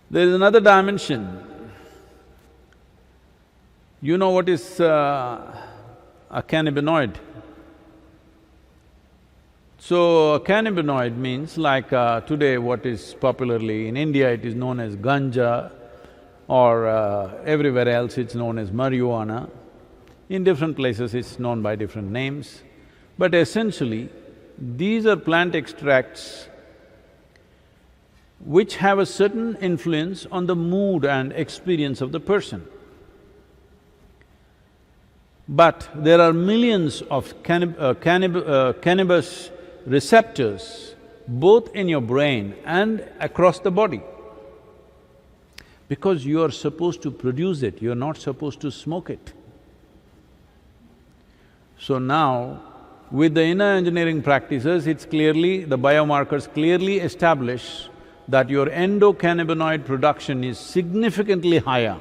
There is another dimension. You know what is a cannabinoid? So, a cannabinoid means like today what is popularly in India it is known as ganja, or everywhere else it's known as marijuana. In different places it's known by different names. But essentially, these are plant extracts which have a certain influence on the mood and experience of the person. But there are millions of cannabis receptors both in your brain and across the body. Because you are supposed to produce it, you're not supposed to smoke it. So now, with the inner engineering practices, it's clearly… the biomarkers clearly establish that your endocannabinoid production is significantly higher.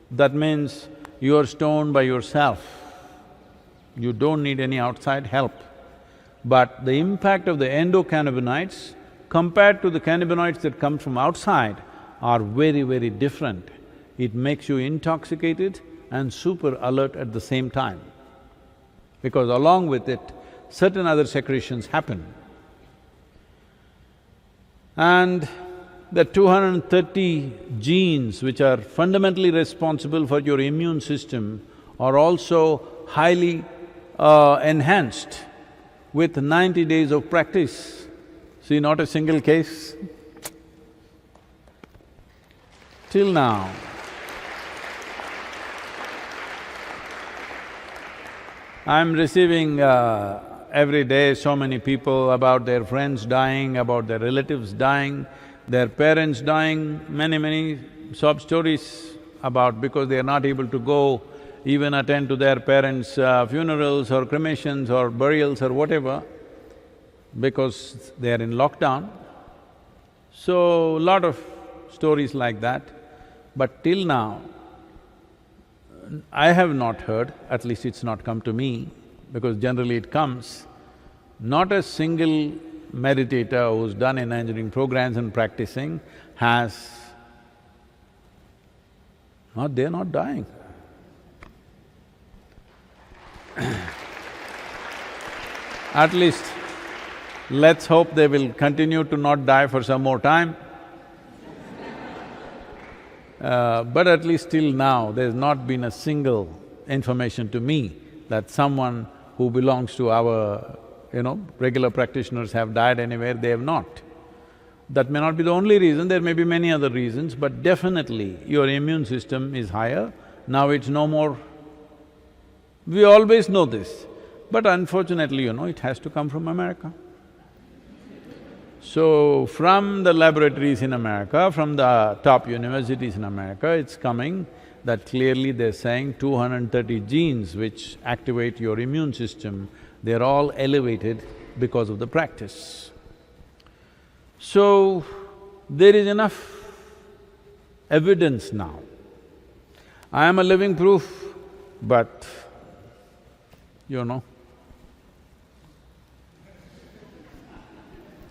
That means you are stoned by yourself. You don't need any outside help. But the impact of the endocannabinoids compared to the cannabinoids that come from outside are very, very different. It makes you intoxicated and super alert at the same time, because along with it, certain other secretions happen. And the 230 genes which are fundamentally responsible for your immune system are also highly enhanced with 90 days of practice. See, not a single case till now. I'm receiving every day so many people about their friends dying, about their relatives dying, their parents dying, many sob stories about because they are not able to go even attend to their parents' funerals or cremations or burials or whatever, because they are in lockdown. So, lot of stories like that. But till now, I have not heard, at least it's not come to me, because generally it comes, not a single meditator who's done inner engineering programs and practicing has… they're not dying. At least, let's hope they will continue to not die for some more time. But at least till now, there's not been a single information to me that someone who belongs to our, regular practitioners have died anywhere. They have not. That may not be the only reason, there may be many other reasons, but definitely your immune system is higher. Now it's no more… we always know this, but unfortunately, it has to come from America. So, from the laboratories in America, from the top universities in America, it's coming that clearly they're saying 230 genes which activate your immune system, they're all elevated because of the practice. So, there is enough evidence now. I am a living proof, but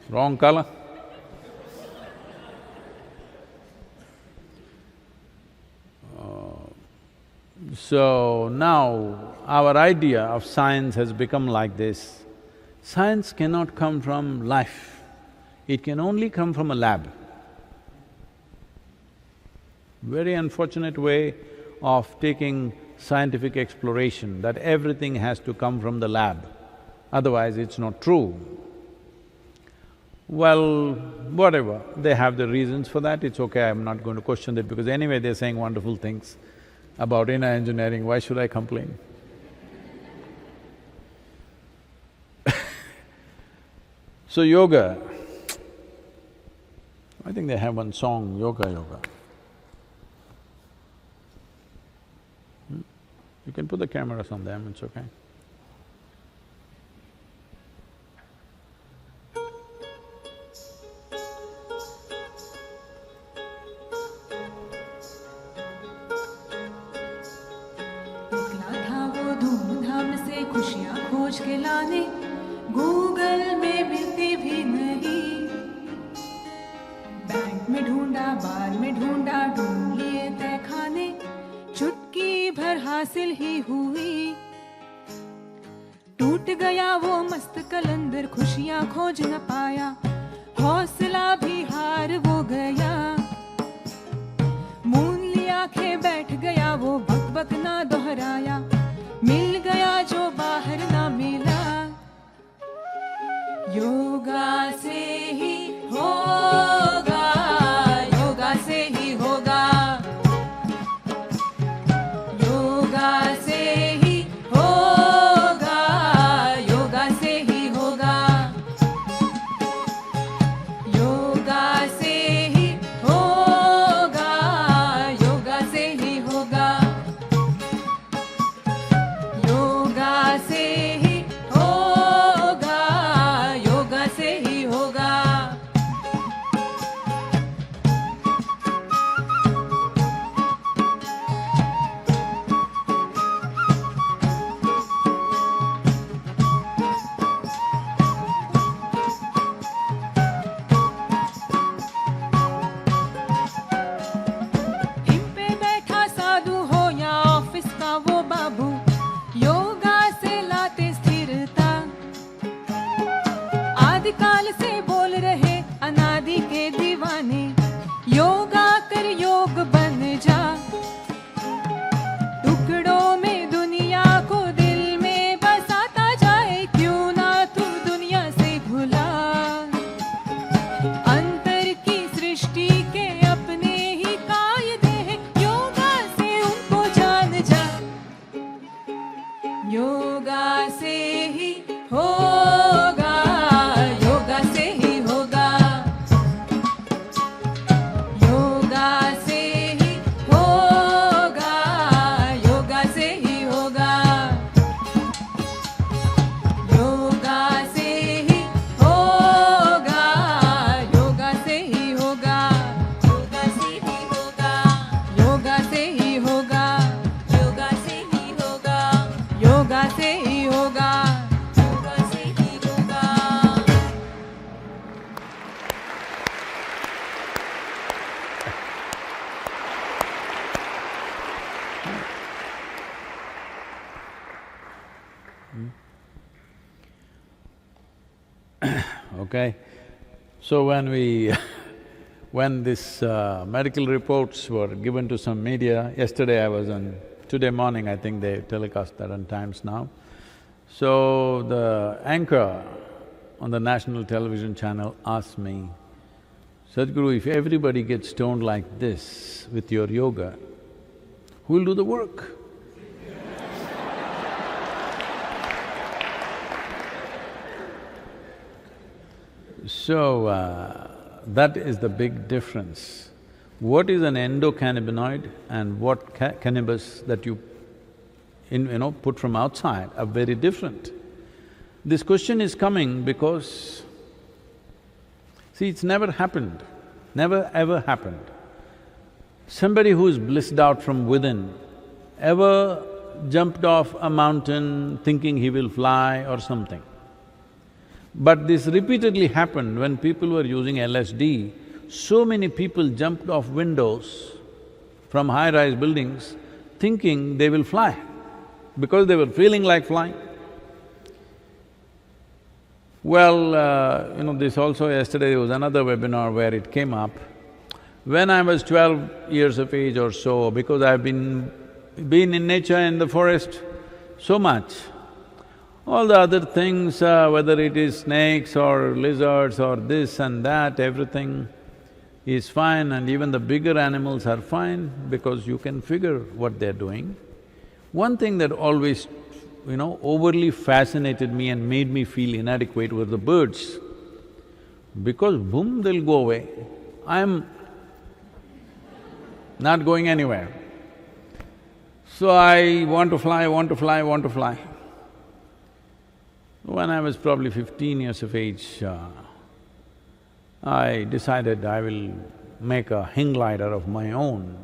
wrong color. So now, our idea of science has become like this. Science cannot come from life, it can only come from a lab. Very unfortunate way of taking scientific exploration, that everything has to come from the lab, otherwise it's not true. Well, whatever, they have the reasons for that, it's okay, I'm not going to question that because anyway they're saying wonderful things about inner engineering, why should I complain? So yoga, I think they have one song, Yoga. You can put the cameras on them, it's okay. खोज के लाने Google में मिलती भी नहीं bank में ढूंढा, बार में ढूंढा, ढूंढ लिए तय खाने, चुटकी भर हासिल ही हुई। टूट गया वो मस्त कलंदर, खुशियां खोज न पाया, हौसला भी हार वो गया। मून ली आंखें बैठ गया वो, बक बक ना दोहराया, मिल गया जो बाहर ना मिला। योगा से ही होगा, योगा से ही होगा, योगा से ही होगा, योगा से ही होगा, योगा से ही होगा, योगा से ही होगा, योगा से ही होगा, योगा से ही होगा। हिम पे बैठा साधु हो या ऑफिस का वो बाबू, योगा से लाते स्थिरता। आदिकाल से बोल रहे अनादि के दीवाने, योगा कर योग बन जा। टुकड़ों में दुनिया को दिल में बसाता जाए, क्यों ना तू दुनिया से भुला। अंतर की सृष्टि के अपने ही कायदे हैं, योगा से उनको जान जा। योगा से ही होगा, योगा से ही होगा, योगा से ही होगा, योगा से ही होगा, योगा से ही होगा, योगा से ही होगा, योगा से ही होगा, योगा से ही होगा, योगा से ही होगा, योगा से ही होगा, योगा से ही होगा। Okay. So when these medical reports were given to some media, yesterday I was on… today morning I think they telecast that on Times Now. So the anchor on the national television channel asked me, Sadhguru, if everybody gets stoned like this with your yoga, who will do the work? So, that is the big difference. What is an endocannabinoid and what cannabis that you put from outside are very different. This question is coming because, see, it's never happened, never ever happened. Somebody who's blissed out from within ever jumped off a mountain thinking he will fly or something. But this repeatedly happened when people were using LSD. So many people jumped off windows from high-rise buildings thinking they will fly because they were feeling like flying. Well, this also yesterday there was another webinar where it came up. When I was 12 years of age or so, because I've been in nature, in the forest so much, all the other things, whether it is snakes or lizards or this and that, everything is fine, and even the bigger animals are fine because you can figure what they're doing. One thing that always, overly fascinated me and made me feel inadequate were the birds. Because boom, they'll go away. I'm not going anywhere. So I want to fly, want to fly, want to fly. When I was probably 15 years of age, I decided I will make a hang glider of my own.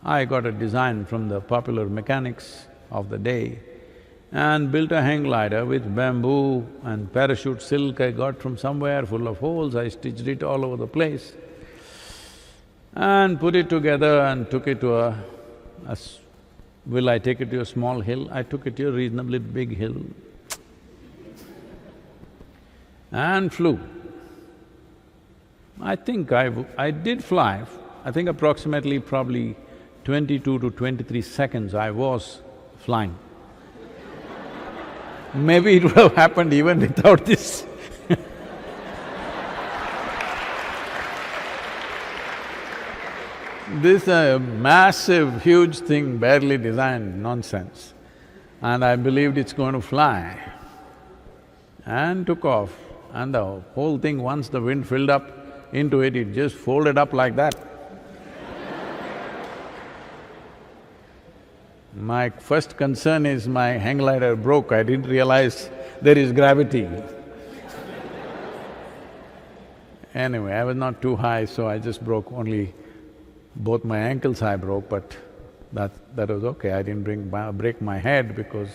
I got a design from the popular mechanics of the day and built a hang glider with bamboo and parachute silk I got from somewhere full of holes. I stitched it all over the place. and put it together and took it to will I take it to a small hill? I took it to a reasonably big hill and flew. I think I did fly. I think approximately probably 22 to 23 seconds I was flying. Maybe it would have happened even without this. This massive, huge thing, barely designed, nonsense. And I believed it's going to fly and took off. And the whole thing, once the wind filled up into it, it just folded up like that. My first concern is my hang glider broke, I didn't realize there is gravity. Anyway, I was not too high, so I just broke only both my ankles I broke, but that was okay. I didn't break my head because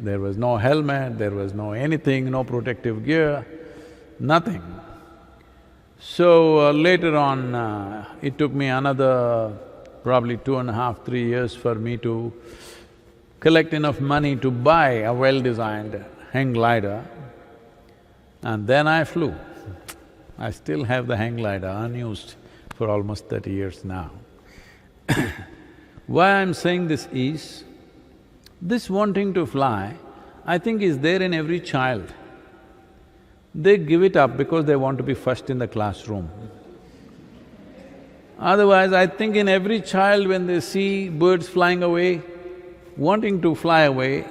there was no helmet, there was no anything, no protective gear, nothing. So later on, it took me another probably 2.5, 3 years for me to collect enough money to buy a well-designed hang glider, and then I flew. I still have the hang glider unused for almost 30 years now. Why I'm saying this is, this wanting to fly, I think is there in every child. They give it up because they want to be first in the classroom. Otherwise, I think in every child when they see birds flying away, wanting to fly away,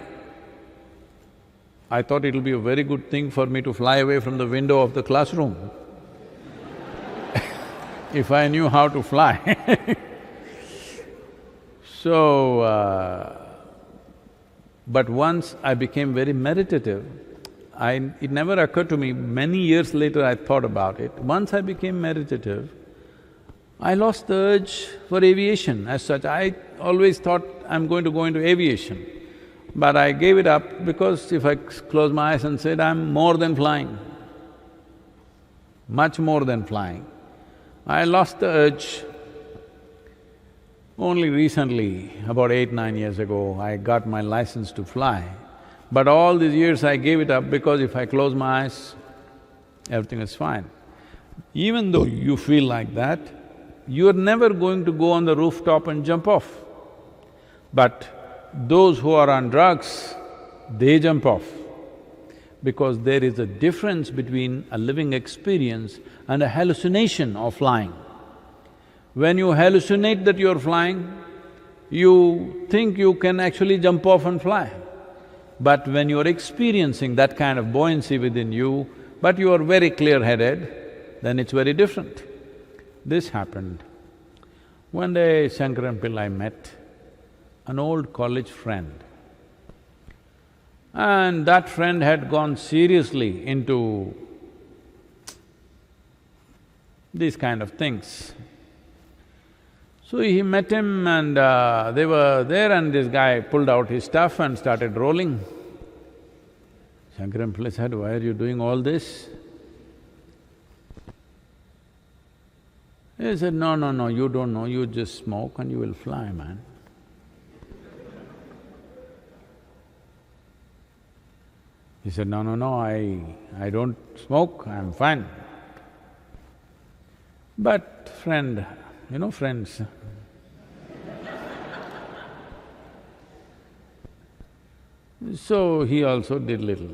I thought it'll be a very good thing for me to fly away from the window of the classroom if I knew how to fly. But once I became very meditative, it never occurred to me, many years later I thought about it. Once I became meditative, I lost the urge for aviation as such. I always thought I'm going to go into aviation, but I gave it up because if I close my eyes and said, I'm more than flying, much more than flying, I lost the urge. Only recently, about 8, 9 years ago, I got my license to fly. But all these years I gave it up because if I close my eyes, everything is fine. Even though you feel like that, you're never going to go on the rooftop and jump off. But those who are on drugs, they jump off. Because there is a difference between a living experience and a hallucination of flying. When you hallucinate that you're flying, you think you can actually jump off and fly. But when you're experiencing that kind of buoyancy within you, but you are very clear-headed, then it's very different. This happened. One day Shankaran Pillai met an old college friend, and that friend had gone seriously into these kind of things. So he met him and they were there and this guy pulled out his stuff and started rolling. Shankaran Pillai said, why are you doing all this? He said, no, you don't know, you just smoke and you will fly, man. He said, no, I don't smoke, I'm fine. But friend, you know friends, so he also did little.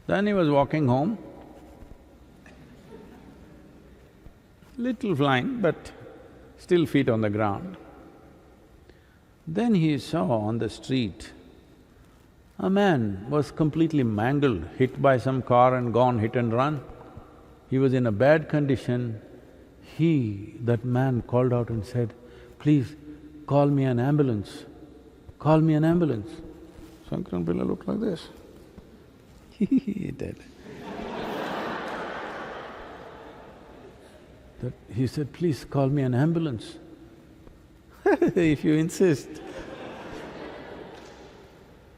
Then he was walking home, little flying but still feet on the ground. Then he saw on the street, a man was completely mangled, hit by some car and gone hit and run. He was in a bad condition. That man called out and said, please call me an ambulance, call me an ambulance. Shankaran Pillai looked like this. He did. He said, please call me an ambulance. If you insist.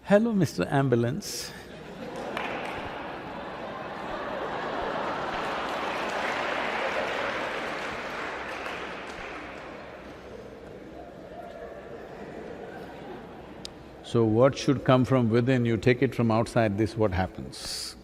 Hello, Mr. Ambulance. So what should come from within, you take it from outside, this is what happens.